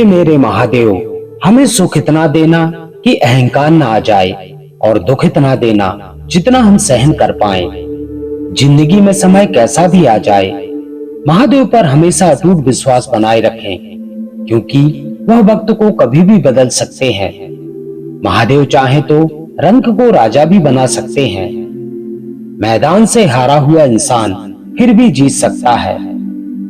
हे मेरे महादेव, हमें सुख इतना देना कि अहंकार ना आ जाए और दुख इतना देना जितना हम सहन कर पाए। जिंदगी में समय कैसा भी आ जाए, महादेव पर हमेशा अटूट विश्वास बनाए रखें, क्योंकि वह वक्त को कभी भी बदल सकते हैं। महादेव चाहे तो रंक को राजा भी बना सकते हैं। मैदान से हारा हुआ इंसान फिर भी जीत सकता है,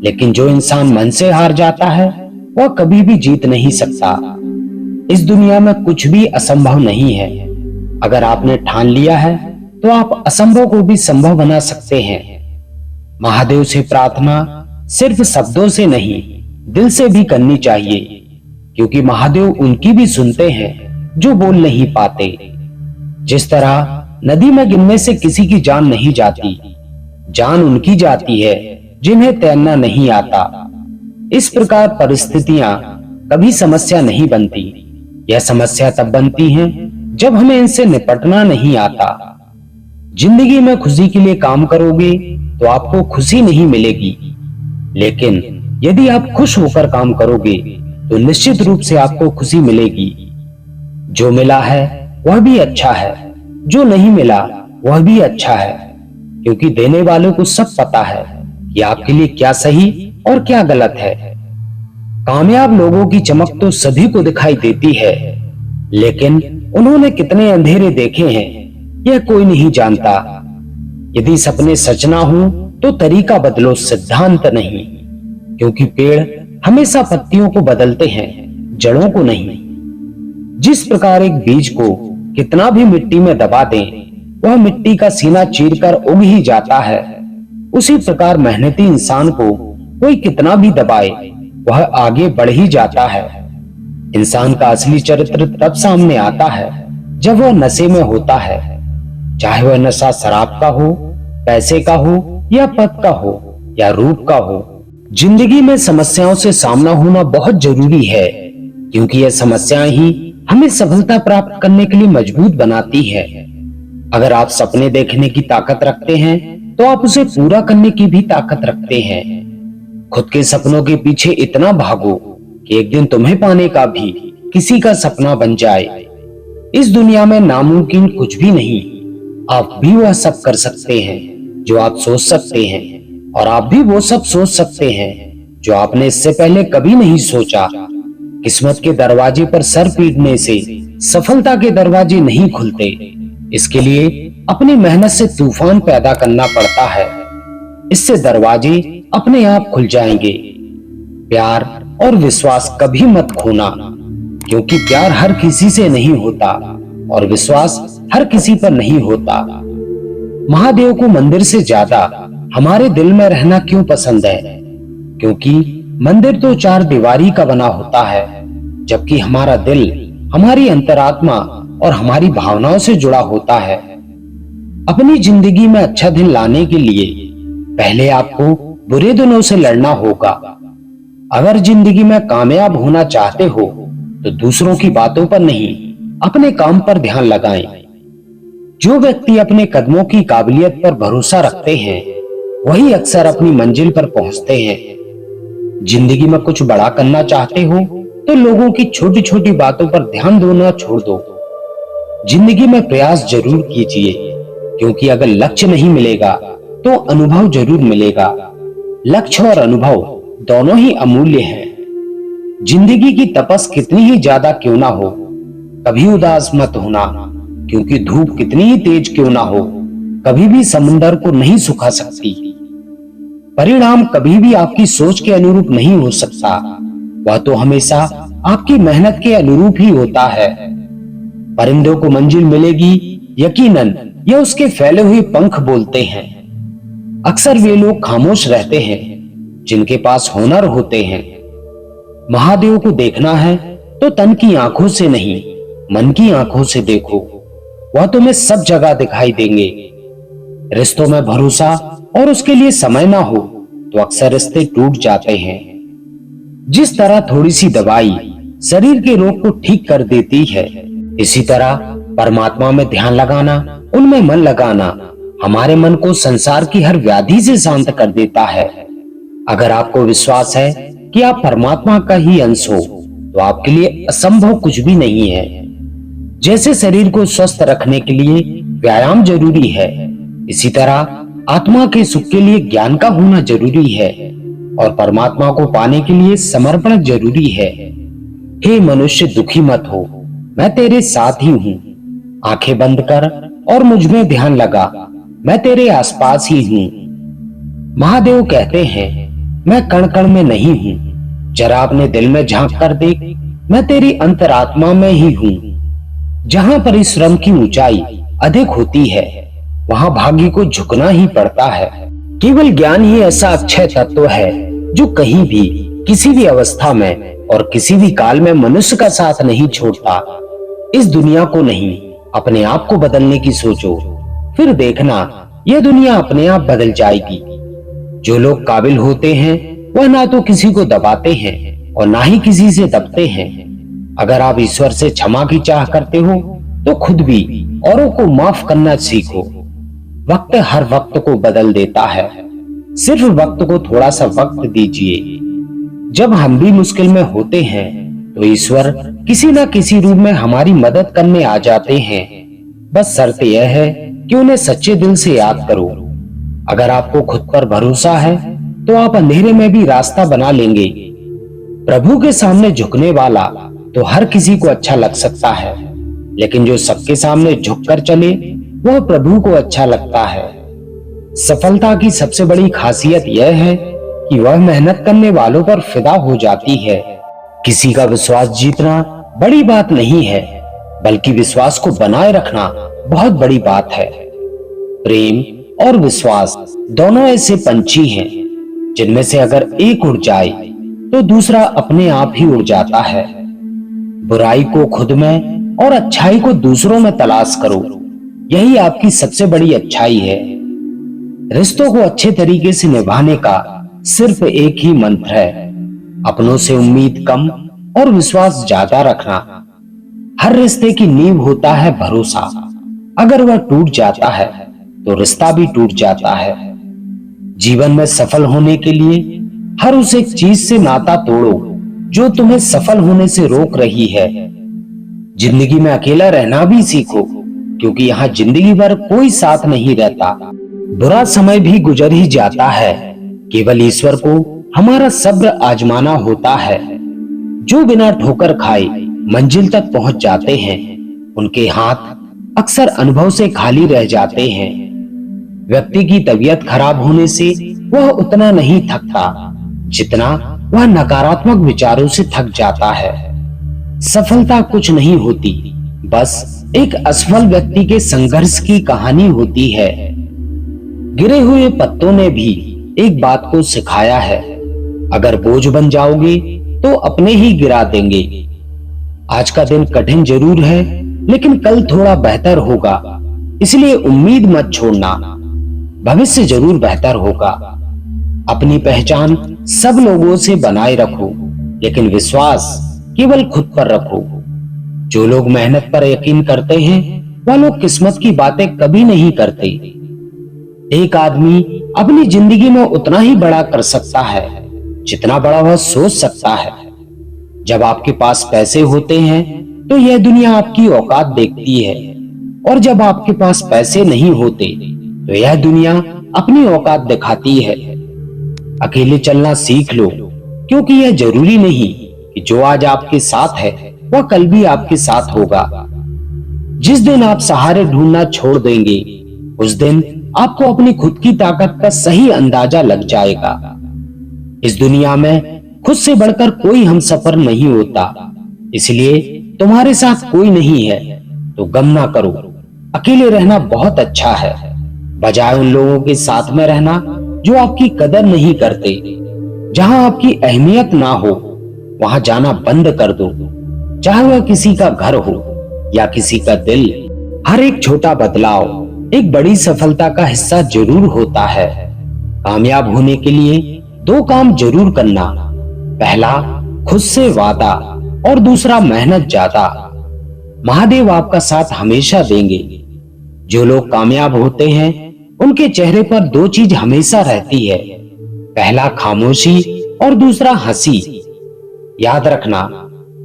लेकिन जो इंसान मन से हार जाता है वह कभी भी जीत नहीं सकता। इस दुनिया में कुछ भी असंभव नहीं है। अगर आपने ठान लिया है तो आप असंभव को भी संभव बना सकते हैं। महादेव से प्रार्थना सिर्फ शब्दों से नहीं, दिल से भी करनी चाहिए, क्योंकि महादेव उनकी भी सुनते हैं जो बोल नहीं पाते। जिस तरह नदी में गिरने से किसी की जान नहीं जाती, जान उनकी जाती है जिन्हें तैरना नहीं आता। इस प्रकार परिस्थितियां कभी समस्या नहीं बनती। यह समस्या तब बनती हैं जब हमें इनसे निपटना नहीं आता। जिंदगी में खुशी के लिए काम करोगे तो आपको खुशी नहीं मिलेगी, लेकिन यदि आप खुश होकर काम करोगे तो निश्चित रूप से आपको खुशी मिलेगी। जो मिला है वह भी अच्छा है, जो नहीं मिला वह भी अच्छा है, क्योंकि देने वालों को सब पता है कि आपके लिए क्या सही और क्या गलत है। कामयाब लोगों की चमक तो सभी को दिखाई देती है, लेकिन उन्होंने कितने अंधेरे देखे हैं यह कोई नहीं जानता। यदि सपने सच ना हो तो तरीका बदलो, सिद्धांत नहीं, क्योंकि पेड़ हमेशा पत्तियों को बदलते हैं, जड़ों को नहीं। जिस प्रकार एक बीज को कितना भी मिट्टी में दबा दें, वह मिट्टी का सीना चीरकर उग ही जाता है, उसी प्रकार मेहनती इंसान को कोई कितना भी दबाए वह आगे बढ़ ही जाता है। इंसान का असली चरित्र तब सामने आता है जब वह नशे में होता है, चाहे वह नशा शराब का हो, पैसे का हो या पद का हो या रूप का हो। जिंदगी में समस्याओं से सामना होना बहुत जरूरी है, क्योंकि यह समस्याएं ही हमें सफलता प्राप्त करने के लिए मजबूत बनाती है। अगर आप सपने देखने की ताकत रखते हैं तो आप उसे पूरा करने की भी ताकत रखते हैं। खुद के सपनों के पीछे इतना भागो कि एक दिन तुम्हें पाने का भी किसी का सपना बन जाए। इस दुनिया में नामुमकिन कुछ भी नहीं। आप भी वह सब कर सकते हैं जो आप सोच सकते हैं, और आप भी वो सब सोच सकते हैं जो आपने इससे पहले कभी नहीं सोचा। किस्मत के दरवाजे पर सर पीटने से सफलता के दरवाजे नहीं खुलते। इसके लिए अपनी मेहनत से तूफान पैदा करना पड़ता है, इससे दरवाजे अपने आप खुल जाएंगे। प्यार और विश्वास कभी मत खोना, क्योंकि प्यार हर किसी से नहीं होता और विश्वास हर किसी पर नहीं होता। महादेव को मंदिर से ज्यादा हमारे दिल में रहना क्यों पसंद है? क्योंकि मंदिर तो चार दीवारी का बना होता है, जबकि हमारा दिल हमारी अंतरात्मा और हमारी भावनाओं से जुड़ा होता है। अपनी जिंदगी में अच्छा दिन लाने के लिए पहले आपको बुरे दिनों से लड़ना होगा। अगर जिंदगी में कामयाब होना चाहते हो तो दूसरों की बातों पर नहीं, अपने काम पर ध्यान लगाएं। जो व्यक्ति अपने कदमों की काबिलियत पर भरोसा रखते हैं वही अक्सर अपनी मंजिल पर पहुंचते हैं। जिंदगी में कुछ बड़ा करना चाहते हो तो लोगों की छोटी छोटी बातों पर ध्यान देना छोड़ दो। जिंदगी में प्रयास जरूर कीजिए, क्योंकि अगर लक्ष्य नहीं मिलेगा तो अनुभव जरूर मिलेगा। लक्ष्य और अनुभव दोनों ही अमूल्य हैं। जिंदगी की तपस कितनी ही ज्यादा क्यों ना हो, कभी उदास मत होना, क्योंकि धूप कितनी ही तेज क्यों ना हो, कभी भी समुंदर को नहीं सुखा सकती। परिणाम कभी भी आपकी सोच के अनुरूप नहीं हो सकता, वह तो हमेशा आपकी मेहनत के अनुरूप ही होता है। परिंदों को मंजिल मिलेगी यकीनन, यह उसके फैले हुए पंख बोलते हैं। अक्सर वे लोग खामोश रहते हैं जिनके पास हुनर होते हैं। महादेव को देखना है तो तन की आंखों से नहीं, मन की आंखों से देखो, वह तुम्हें सब जगह दिखाई देंगे। रिश्तों में भरोसा और उसके लिए समय ना हो तो अक्सर रिश्ते टूट जाते हैं। जिस तरह थोड़ी सी दवाई शरीर के रोग को ठीक कर देती है, इसी तरह परमात्मा में ध्यान लगाना, उनमें मन लगाना हमारे मन को संसार की हर व्याधि से शांत कर देता है। अगर आपको विश्वास है कि आप परमात्मा का ही अंश हो तो आपके लिए असंभव कुछ भी नहीं है। जैसे शरीर को स्वस्थ रखने के लिए व्यायाम जरूरी है, इसी तरह आत्मा के सुख के लिए ज्ञान का होना जरूरी है और परमात्मा को पाने के लिए समर्पण जरूरी है। हे मनुष्य, दुखी मत हो, मैं तेरे साथ ही हूँ। आंखें बंद कर और मुझ में ध्यान लगा, मैं तेरे आसपास ही हूँ। महादेव कहते हैं, मैं कण कण में नहीं हूँ, जरा अपने दिल में झांक कर देख, मैं तेरी अंतरात्मा में ही हूँ। जहां परिश्रम की ऊंचाई अधिक होती है, वहां भाग्य को झुकना ही पड़ता है। केवल ज्ञान ही ऐसा अक्षय तत्व है जो कहीं भी, किसी भी अवस्था में और किसी भी काल में मनुष्य का साथ नहीं छोड़ता। इस दुनिया को नहीं, अपने आप को बदलने की सोचो, फिर देखना यह दुनिया अपने आप बदल जाएगी। जो लोग काबिल होते हैं वह ना तो किसी को दबाते हैं और ना ही किसी से दबते हैं। अगर आप ईश्वर से क्षमा की चाह करते हो तो खुद भी औरों को माफ करना सीखो। वक्त हर वक्त को बदल देता है, सिर्फ वक्त को थोड़ा सा वक्त दीजिए। जब हम भी मुश्किल में होते हैं तो ईश्वर किसी न किसी रूप में हमारी मदद करने आ जाते हैं। बस शर्त यह है कि उन्हें सच्चे दिल से याद करो। अगर आपको खुद पर भरोसा है तो आप अंधेरे में भी रास्ता बना लेंगे। प्रभु के सामने झुकने वाला तो हर किसी को अच्छा लग सकता है, लेकिन जो सबके सामने झुककर चले वह प्रभु को अच्छा लगता है। सफलता की सबसे बड़ी खासियत यह है कि वह मेहनत करने वालों पर फिदा हो जाती है। किसी का विश्वास जीतना बड़ी बात नहीं है, बल्कि विश्वास को बनाए रखना बहुत बड़ी बात है। प्रेम और विश्वास दोनों ऐसे पंछी हैं जिनमें से अगर एक उड़ जाए तो दूसरा अपने आप ही उड़ जाता है। बुराई को खुद में और अच्छाई को दूसरों में तलाश करो, यही आपकी सबसे बड़ी अच्छाई है। रिश्तों को अच्छे तरीके से निभाने का सिर्फ एक ही मंत्र है, अपनों से उम्मीद कम और विश्वास ज्यादा रखना। हर रिश्ते की नींव होता है भरोसा, अगर वह टूट जाता है तो रिश्ता भी टूट जाता है। जीवन में सफल होने के लिए हर उस एक चीज से नाता तोड़ो जो तुम्हें सफल होने से रोक रही है। जिंदगी में अकेला रहना भी सीखो, क्योंकि यहाँ जिंदगी भर कोई साथ नहीं रहता। बुरा समय भी गुजर ही जाता है, केवल ईश्वर को हमारा सब्र आजमाना होता है। जो बिना ठोकर खाए मंजिल तक पहुंच जाते हैं, उनके हाथ अक्सर अनुभव से खाली रह जाते हैं। व्यक्ति की तबीयत खराब होने से वह उतना नहीं थकता जितना वह नकारात्मक विचारों से थक जाता है। सफलता कुछ नहीं होती, बस एक असफल व्यक्ति के संघर्ष की कहानी होती है। गिरे हुए पत्तों ने भी एक बात को सिखाया है, अगर बोझ बन जाओगे तो अपने ही गिरा देंगे। आज का दिन कठिन जरूर है, लेकिन कल थोड़ा बेहतर होगा, इसलिए उम्मीद मत छोड़ना। भविष्य जरूर बेहतर होगा। अपनी पहचान सब लोगों से बनाए रखो, लेकिन विश्वास केवल खुद पर रखो। जो लोग मेहनत पर यकीन करते हैं वह लोग किस्मत की बातें कभी नहीं करते। एक आदमी अपनी जिंदगी में उतना ही बड़ा कर सकता है जितना बड़ा वह सोच सकता है। जब आपके पास पैसे होते हैं तो यह दुनिया आपकी औकात देखती है, और जब आपके पास पैसे नहीं होते तो यह दुनिया अपनी औकात दिखाती है। अकेले चलना सीख लो, क्योंकि यह जरूरी नहीं कि जो आज आपके साथ है वह कल भी आपके साथ होगा। जिस दिन आप सहारे ढूंढना छोड़ देंगे, उस दिन आपको अपनी खुद की ताकत का सही अंदाजा लग जाएगा। इस दुनिया में खुद से बढ़कर कोई हमसफर नहीं होता, इसलिए तुम्हारे साथ कोई नहीं है तो गम ना करो। अकेले रहना बहुत अच्छा है, बजाय उन लोगों के साथ में रहना जो आपकी कदर नहीं करते। जहां आपकी अहमियत ना हो वहां जाना बंद कर दो, चाहे वह किसी का घर हो या किसी का दिल। हर एक छोटा बदलाव एक बड़ी सफलता का हिस्सा जरूर होता है। कामयाब होने के लिए दो काम जरूर करना, पहला खुद से वादा और दूसरा मेहनत ज्यादा। महादेव आपका साथ हमेशा देंगे। जो लोग कामयाब होते हैं उनके चेहरे पर दो चीज हमेशा रहती है, पहला खामोशी और दूसरा हंसी। याद रखना,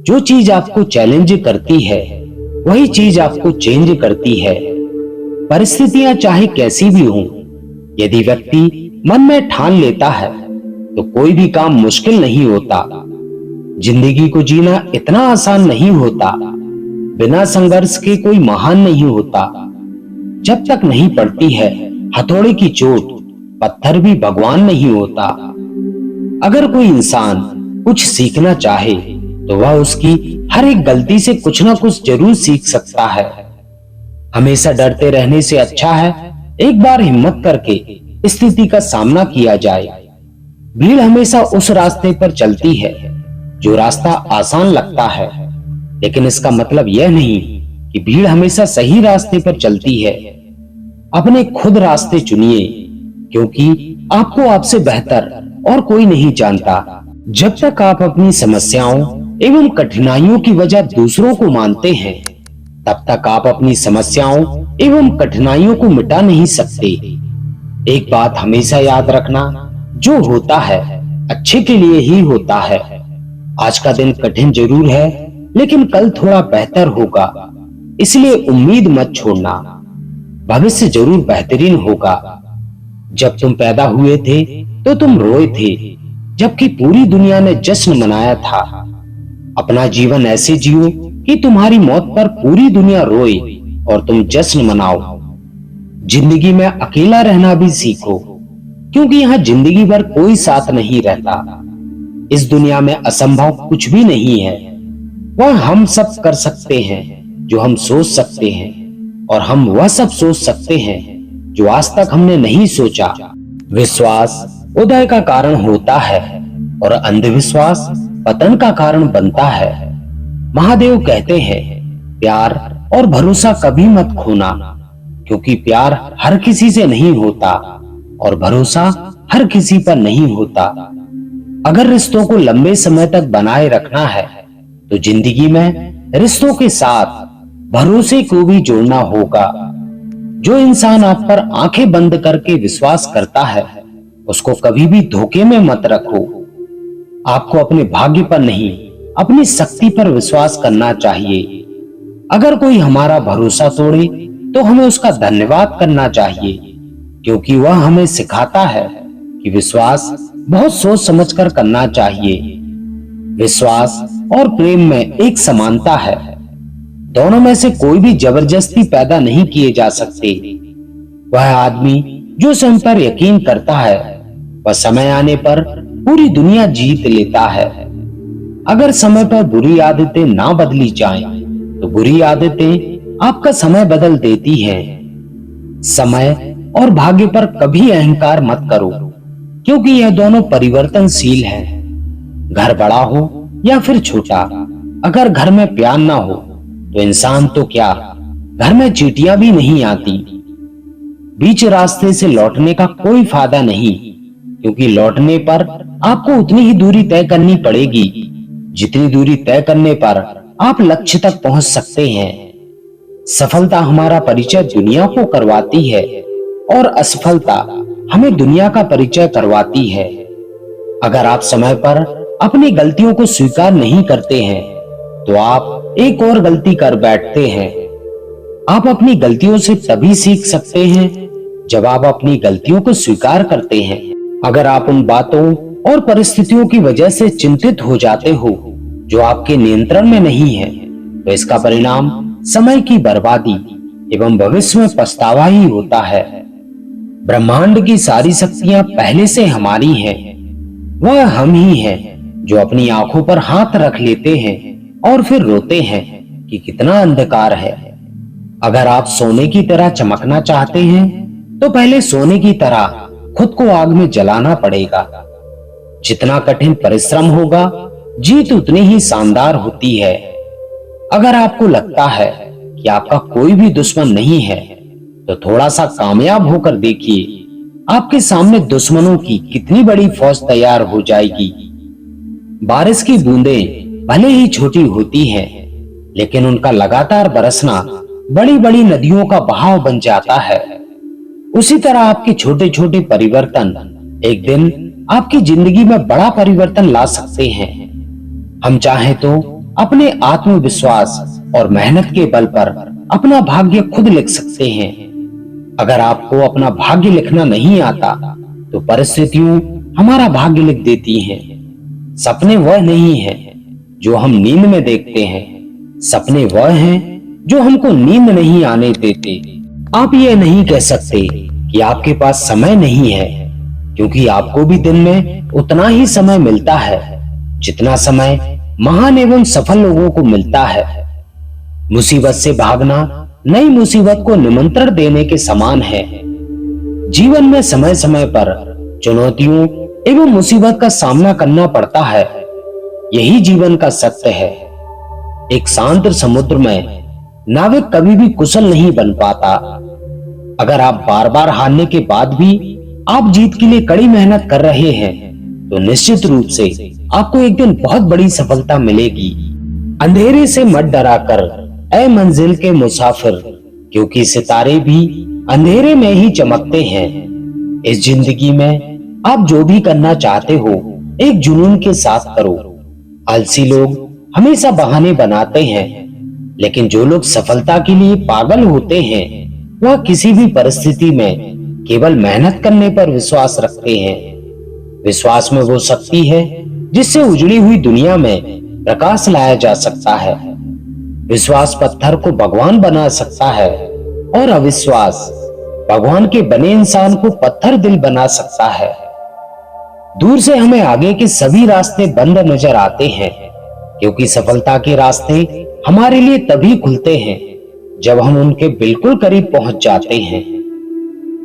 जो चीज आपको चैलेंज करती है वही चीज आपको चेंज करती है। परिस्थितियां चाहे कैसी भी हों, यदि व्यक्ति मन में ठान लेता है तो कोई भी काम मुश्किल नहीं होता। जिंदगी को जीना इतना आसान नहीं होता। बिना संघर्ष के कोई महान नहीं होता। जब तक नहीं पड़ती है हथौड़े की चोट, पत्थर भी भगवान नहीं होता। अगर कोई इंसान कुछ सीखना चाहे तो वह उसकी हर एक गलती से कुछ ना कुछ जरूर सीख सकता है। हमेशा डरते रहने से अच्छा है एक बार हिम्मत करके स्थिति का सामना किया जाए। भीड़ हमेशा उस रास्ते पर चलती है जो रास्ता आसान लगता है, लेकिन इसका मतलब यह नहीं कि भीड़ हमेशा सही रास्ते पर चलती है। अपने खुद रास्ते चुनिए, क्योंकि आपको आपसे बेहतर और कोई नहीं जानता। जब तक आप अपनी समस्याओं एवं कठिनाइयों की वजह दूसरों को मानते हैं, तब तक आप अपनी समस्याओं एवं कठिनाइयों को मिटा नहीं सकते। एक बात हमेशा याद रखना, जो होता है अच्छे के लिए ही होता है। आज का दिन कठिन जरूर है, लेकिन कल थोड़ा बेहतर होगा, इसलिए उम्मीद मत छोड़ना। भविष्य जरूर बेहतरीन होगा। जब तुम पैदा हुए थे तो तुम रोए थे, जबकि पूरी दुनिया ने जश्न मनाया था। अपना जीवन ऐसे जियो कि तुम्हारी मौत पर पूरी दुनिया रोए और तुम जश्न मनाओ। जिंदगी में अकेला रहना भी सीखो, क्योंकि यहाँ जिंदगी भर कोई साथ नहीं रहता। इस दुनिया में असंभव कुछ भी नहीं है। वह हम सब कर सकते हैं जो हम सोच सकते हैं, और हम वह सब सोच सकते हैं जो आज तक हमने नहीं सोचा। विश्वास उदय का कारण होता है और अंधविश्वास पतन का कारण बनता है। महादेव कहते हैं, प्यार और भरोसा कभी मत खोना, क्योंकि प्यार हर किसी से नहीं होता और भरोसा हर किसी पर नहीं होता। अगर रिश्तों को लंबे समय तक बनाए रखना है तो जिंदगी में रिश्तों के साथ भरोसे को भी जोड़ना होगा। जो इंसान आप पर आंखें बंद करके विश्वास करता है, उसको कभी भी धोखे में मत रखो। आपको अपने भाग्य पर नहीं, अपनी शक्ति पर विश्वास करना चाहिए। अगर कोई हमारा भरोसा तोड़े तो हमें उसका धन्यवाद करना चाहिए, क्योंकि वह हमें सिखाता है कि विश्वास बहुत सोच समझकर करना चाहिए। विश्वास और प्रेम में एक समानता है। दोनों में से कोई भी जबरदस्ती पैदा नहीं किए जा सकते। वह आदमी जो स्वयं पर यकीन करता है, वह समय आने पर पूरी दुनिया जीत लेता है। अगर समय पर बुरी आदतें ना बदली जाएं, तो बुरी आदतें आपका समय बदल देती हैं। समय और भाग्य पर कभी अहंकार मत करो, क्योंकि यह दोनों परिवर्तनशील हैं। घर बड़ा हो या फिर छोटा, अगर घर में प्यार ना हो तो इंसान तो क्या, घर में चींटियां भी नहीं आती। बीच रास्ते से लौटने का कोई फायदा नहीं, क्योंकि लौटने पर आपको उतनी ही दूरी तय करनी पड़ेगी जितनी दूरी तय करने पर आप लक्ष्य तक पहुंच सकते हैं। सफलता हमारा परिचय दुनिया को करवाती है और असफलता हमें दुनिया का परिचय करवाती है। अगर आप समय पर अपनी गलतियों को स्वीकार नहीं करते हैं तो आप एक और गलती कर बैठते हैं। आप अपनी गलतियों से तभी सीख सकते हैं जब आप अपनी गलतियों को स्वीकार करते हैं। अगर आप उन बातों और परिस्थितियों की वजह से चिंतित हो जाते हो जो आपके नियंत्रण में नहीं है, तो इसका परिणाम समय की बर्बादी एवं भविष्य में पछतावा ही होता है। ब्रह्मांड की सारी शक्तियां पहले से हमारी हैं। वह हम ही हैं जो अपनी आंखों पर हाथ रख लेते हैं और फिर रोते हैं कि कितना अंधकार है। अगर आप सोने की तरह चमकना चाहते हैं तो पहले सोने की तरह खुद को आग में जलाना पड़ेगा। जितना कठिन परिश्रम होगा, जीत उतनी ही शानदार होती है। अगर आपको लगता है कि आपका कोई भी दुश्मन नहीं है, तो थोड़ा सा कामयाब होकर देखिए, आपके सामने दुश्मनों की कितनी बड़ी फौज तैयार हो जाएगी। बारिश की बूंदें भले ही छोटी होती हैं, लेकिन उनका लगातार बरसना बड़ी बड़ी नदियों का बहाव बन जाता है। उसी तरह आपके छोटे छोटे परिवर्तन एक दिन आपकी जिंदगी में बड़ा परिवर्तन ला सकते हैं। हम चाहें तो अपने आत्मविश्वास और मेहनत के बल पर अपना भाग्य खुद लिख सकते हैं। अगर आपको अपना भाग्य लिखना नहीं आता तो परिस्थितियों हमारा भाग्य लिख देती हैं। सपने वह नहीं है जो हम नींद में देखते हैं, सपने वह हैं जो हमको नींद नहीं आने देते। आप ये नहीं कह सकते कि आपके पास समय नहीं है, क्योंकि आपको भी दिन में उतना ही समय मिलता है जितना समय महान एवं सफल लोगों को मिलता है। मुसीबत से भागना नई मुसीबत को निमंत्रण देने के समान है। जीवन में समय समय पर चुनौतियों एवं मुसीबत का सामना करना पड़ता है। यही जीवन का सत्य है। एक शांत समुद्र में नाविक कभी भी कुशल नहीं बन पाता। अगर आप बार बार हारने के बाद भी आप जीत के लिए कड़ी मेहनत कर रहे हैं तो निश्चित रूप से आपको एक दिन बहुत बड़ी सफलता मिलेगी। अंधेरे से मत डरा कर ऐ मंजिल के मुसाफिर, क्योंकि सितारे भी अंधेरे में ही चमकते हैं। इस जिंदगी में आप जो भी करना चाहते हो एक जुनून के साथ करो। आलसी लोग हमेशा बहाने बनाते हैं, लेकिन जो लोग सफलता के लिए पागल होते हैं वह किसी भी परिस्थिति में केवल मेहनत करने पर विश्वास रखते हैं। विश्वास में वो शक्ति है जिससे उजड़ी हुई दुनिया में प्रकाश लाया जा सकता है। विश्वास पत्थर को भगवान बना सकता है और अविश्वास भगवान के बने इंसान को पत्थर दिल बना सकता है। दूर से हमें आगे के सभी रास्ते बंद नजर आते हैं, क्योंकि सफलता के रास्ते हमारे लिए तभी खुलते हैं जब हम उनके बिल्कुल करीब पहुंच जाते हैं।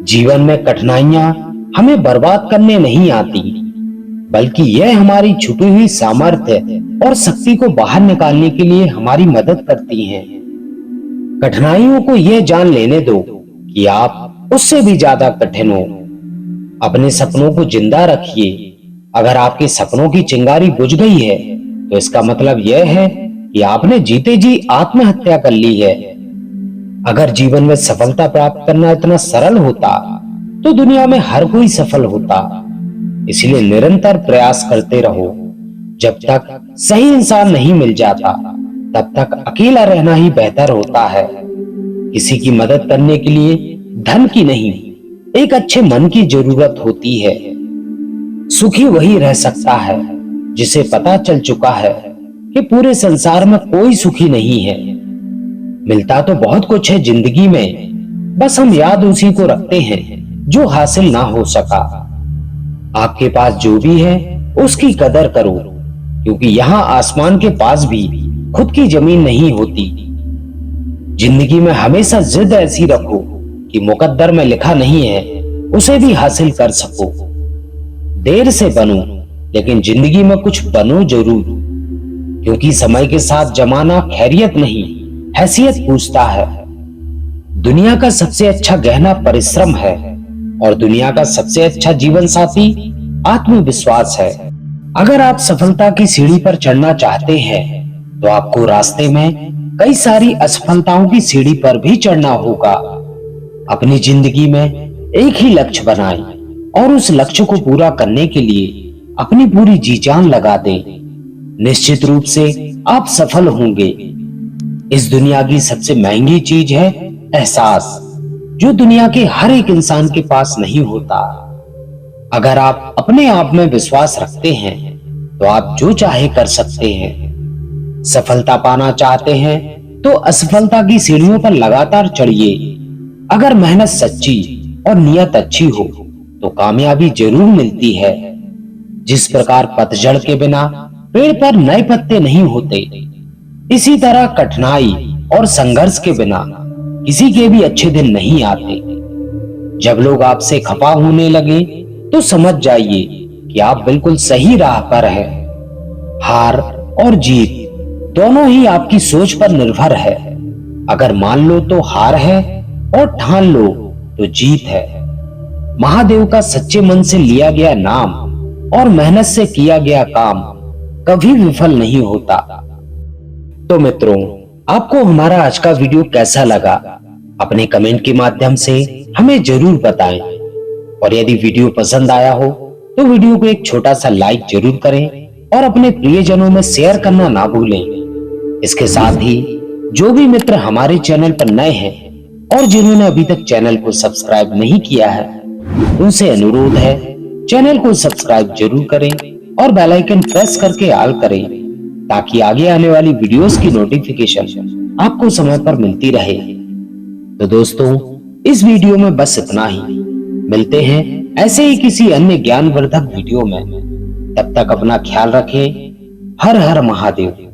जीवन में कठिनाइयां हमें बर्बाद करने नहीं आती, बल्कि यह हमारी छुपी हुई सामर्थ्य और शक्ति को बाहर निकालने के लिए हमारी मदद करती हैं। कठिनाइयों को यह जान लेने दो कि आप उससे भी ज्यादा कठिन हो। अपने सपनों को जिंदा रखिए। अगर आपके सपनों की चिंगारी बुझ गई है तो इसका मतलब यह है कि आपने जीते जी आत्महत्या कर ली है। अगर जीवन में सफलता प्राप्त करना इतना सरल होता तो दुनिया में हर कोई सफल होता। इसलिए निरंतर प्रयास करते रहो। जब तक सही इंसान नहीं मिल जाता तब तक अकेला रहना ही बेहतर होता है। किसी की मदद करने के लिए धन की नहीं, एक अच्छे मन की जरूरत होती है। सुखी वही रह सकता है जिसे पता चल चुका है कि पूरे संसार में कोई सुखी नहीं है। मिलता तो बहुत कुछ है जिंदगी में, बस हम याद उसी को रखते हैं जो हासिल ना हो सका। आपके पास जो भी है उसकी कदर करो, क्योंकि यहाँ आसमान के पास भी खुद की जमीन नहीं होती। जिंदगी में हमेशा जिद ऐसी रखो कि मुकद्दर में लिखा नहीं है उसे भी हासिल कर सको। देर से बनो लेकिन जिंदगी में कुछ बनो जरूर, क्योंकि समय के साथ जमाना खैरियत नहीं हैसियत पूछता है। दुनिया का सबसे अच्छा गहना परिश्रम है और दुनिया का सबसे अच्छा जीवन साथी आत्मविश्वास है। अगर आप सफलता की सीढ़ी पर चढ़ना चाहते हैं तो आपको रास्ते में कई सारी असफलताओं की सीढ़ी पर भी चढ़ना होगा। अपनी जिंदगी में एक ही लक्ष्य बनाएं और उस लक्ष्य को पूरा करने के लिए अपनी पूरी जी जान लगा दें। निश्चित रूप से आप सफल होंगे। इस दुनिया की सबसे महंगी चीज है एहसास, जो दुनिया के हर एक इंसान के पास नहीं होता। अगर आप अपने आप में विश्वास रखते हैं तो आप जो चाहे कर सकते हैं। सफलता पाना चाहते हैं तो असफलता की सीढ़ियों पर लगातार चढ़िए। अगर मेहनत सच्ची और नियत अच्छी हो तो कामयाबी जरूर मिलती है। जिस प्रकार पतझड़ के बिना पेड़ पर नए पत्ते नहीं होते, इसी तरह कठिनाई और संघर्ष के बिना किसी के भी अच्छे दिन नहीं आते। जब लोग आपसे खफा होने लगे तो समझ जाइए कि आप बिल्कुल सही राह पर हैं। हार और जीत दोनों ही आपकी सोच पर निर्भर है। अगर मान लो तो हार है और ठान लो तो जीत है। महादेव का सच्चे मन से लिया गया नाम और मेहनत से किया गया काम कभी विफल नहीं होता। तो मित्रों, आपको हमारा आज का वीडियो कैसा लगा? अपने कमेंट के माध्यम से हमें जरूर बताएं। और यदि वीडियो पसंद आया हो तो वीडियो को एक छोटा सा लाइक जरूर करें और अपने प्रियजनों में शेयर करना ना भूलें। इसके साथ ही जो भी मित्र हमारे चैनल पर नए हैं और जिन्होंने अभी तक चैनल को सब्सक्राइब नहीं किया है, उनसे अनुरोध है चैनल को सब्सक्राइब जरूर करें और बेल आइकन प्रेस करके ऑल करें, ताकि आगे आने वाली वीडियोस की नोटिफिकेशन आपको समय पर मिलती रहे। तो दोस्तों, इस वीडियो में बस इतना ही। मिलते हैं ऐसे ही किसी अन्य ज्ञानवर्धक वीडियो में। तब तक अपना ख्याल रखें। हर हर महादेव।